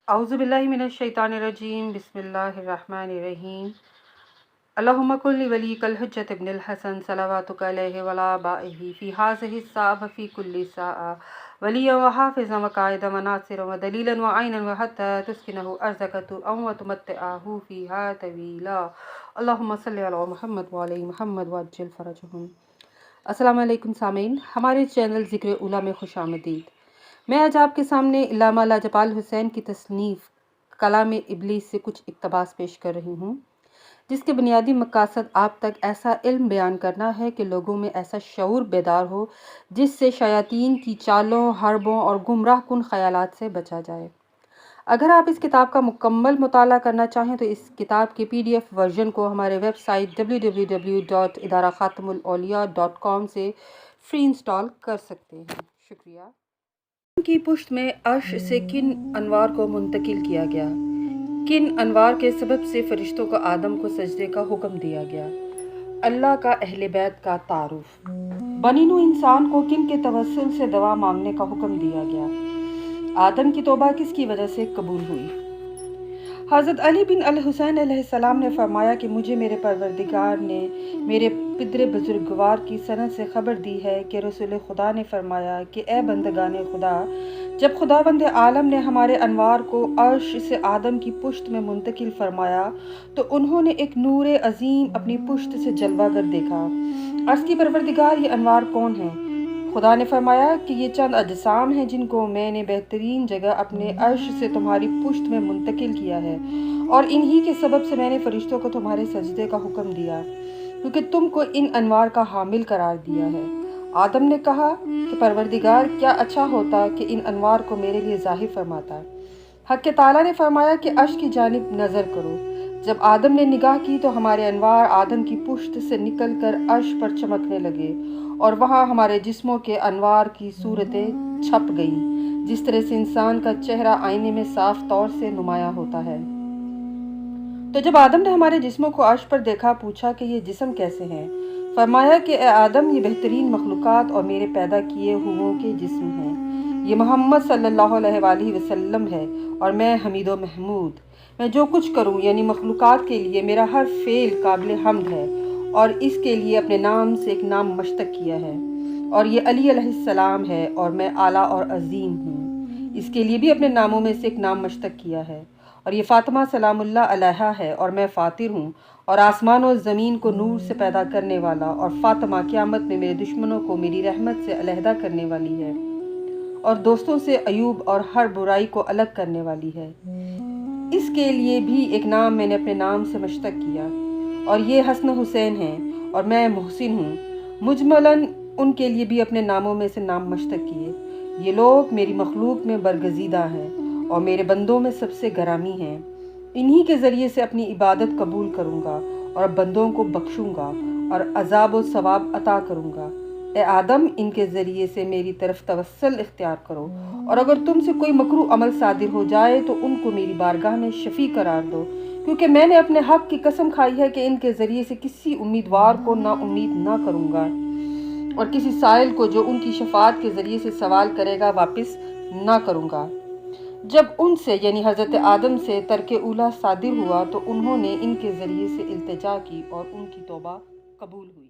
अऊज़ु बिल्लाहि मिनश शैतानिर्रजीम बिस्मिल्लाहिर्रहमानिर्रहीम। अल्लाहुम्मा कुल्ली वलिय्यिकल हुज्जत इब्नुल हसन सलवातुका अलैहि वला बाइही फ़ी हाज़िहि स्साअ फ़ी कुल्ली साअ वलिय्यन व हाफ़िज़न व क़ाइदन व नासिरन व दलीलन व ऐनन व हत्ता तुस्किनहु अर्ज़क तुअन व तुमत्तिअहु फ़ीहा तवीला। अल्लाहुम्मा सल्लि अला मुहम्मद व अली मुहम्मद व अज्जिल फ़रजहुम। अस्सलामु अलैकुम सामीन, हमारे चैनल ज़िक्र उला में खुशामदीद। मैं आज आपके सामने इल्लामा लाजपाल हुसैन की तसनीफ़ कलाम इब्लीस से कुछ इक़्तिबास पेश कर रही हूँ, जिसके बुनियादी मक़ासद आप तक ऐसा इल्म बयान करना है कि लोगों में ऐसा शऊर बेदार हो जिससे शयातीन की चालों, हरबों और गुमराह कुन ख़यालात से बचा जाए। अगर आप इस किताब का मुकम्मल मुताला करना चाहें तो इस किताब के PDF वर्जन को हमारे वेबसाइट www.idarakhatamulawliya.com से फ्री इंस्टॉल कर सकते हैं। शुक्रिया। की पुश्त में अर्श से किन अनवार को मुंतकिल किया गया, किन अनवार के सबब से फरिश्तों को आदम को सजदे का हुक्म दिया गया। अल्लाह का अहले बैत का तारुफ। बनी नूह इंसान को किन के तवस्सुल से दवा मांगने का हुक्म दिया गया। आदम की तौबा किसकी वजह से कबूल हुई। हज़रत अली बिन अल हुसैन अलैहिस्सलाम ने फरमाया कि मुझे मेरे परवरदिगार ने मेरे पिदर बुजुर्गवार की सनद से खबर दी है कि रसूल खुदा ने फरमाया कि ए बंदगाने खुदा, जब खुदावंद आलम ने हमारे अनवार को अर्श से आदम की पुश्त में मुंतकिल फरमाया तो उन्होंने एक नूर अजीम अपनी पुश्त से जलवागर देखा। अर्श की परवरदिगार, ये अनवार कौन है? खुदा ने फरमाया कि ये चंद अजसाम हैं जिनको मैंने बेहतरीन जगह अपने अर्श से तुम्हारी पुश्त में मुंतकिल किया है, और इन्हीं के सबब से मैंने फरिश्तों को तुम्हारे सजदे का हुक्म दिया क्योंकि तुमको इन अनवार का हामिल करार दिया है। आदम ने कहा कि परवरदिगार, क्या अच्छा होता कि इन अनवार को मेरे लिए ज़ाहिर फरमाता। हक़ ताला ने फरमाया कि अर्श की जानिब नज़र करो। जब आदम ने निगाह की तो हमारे अनवार आदम की पुश्त से निकल कर अर्श पर चमकने लगे और वहाँ हमारे जिस्मों के अनवार की सूरतें छप गईं, जिस तरह से इंसान का चेहरा आईने में साफ तौर से नुमाया होता है। तो जब आदम ने हमारे जिस्मों को अर्श पर देखा, पूछा कि ये जिस्म कैसे हैं। फरमाया कि ए आदम, ये बेहतरीन मखलूक़ात और मेरे पैदा किए हुओं के जिस्म हैं। ये मोहम्मद सल्लल्लाहु अलैहि वसल्लम है और मैं हमीदो महमूद। मैं जो कुछ करूं यानी मखलूक़ात के लिए मेरा हर फ़ेल काबिल हम्द है और इसके लिए अपने नाम से एक नाम मश्तक किया है, और ये अली अलैहिस्सलाम है और मैं आला और अजीम हूँ, इसके लिए भी अपने नामों में से एक नाम मश्तक किया है, और ये फ़ातिमा सलामुल्लाह अलैहा है और मैं फ़ातिर हूँ, और आसमान और ज़मीन को नूर से पैदा करने वाला, और फ़ातिमा क़यामत में मेरे दुश्मनों को मेरी रहमत से अलहदा करने वाली है और दोस्तों से अयूब और हर बुराई को अलग करने वाली है। इसके लिए भी एक नाम मैंने अपने नाम से मश्तक किया, और ये हसन हुसैन हैं और मैं मोहसिन हूँ। मुजमलन उनके लिए भी अपने नामों में से नाम मश्तक किए। ये लोग मेरी मखलूक में बरगज़ीदा हैं और मेरे बंदों में सबसे गरामी हैं। इन्हीं के ज़रिए से अपनी इबादत कबूल करूँगा और बंदों को बख्शूँगा और अज़ाब व सवाब अता करूँगा। ए आदम, इनके ज़रिए से मेरी तरफ तवस्सल इख्तियार करो, और अगर तुमसे कोई मकरूह अमल सादिर हो जाए तो उनको मेरी बारगाह में शफ़ी करार दो, क्योंकि मैंने अपने हक़ की कसम खाई है कि इनके ज़रिए से किसी उम्मीदवार को नाउम्मीद ना करूँगा और किसी साइल को जो उनकी शफ़ाअत के ज़रिए से सवाल करेगा वापस ना करूँगा। जब उनसे यानी हज़रत आदम से तर्क उला सादिर हुआ तो उन्होंने इनके ज़रिए से इल्तिजा की और उनकी तौबा कबूल हुई।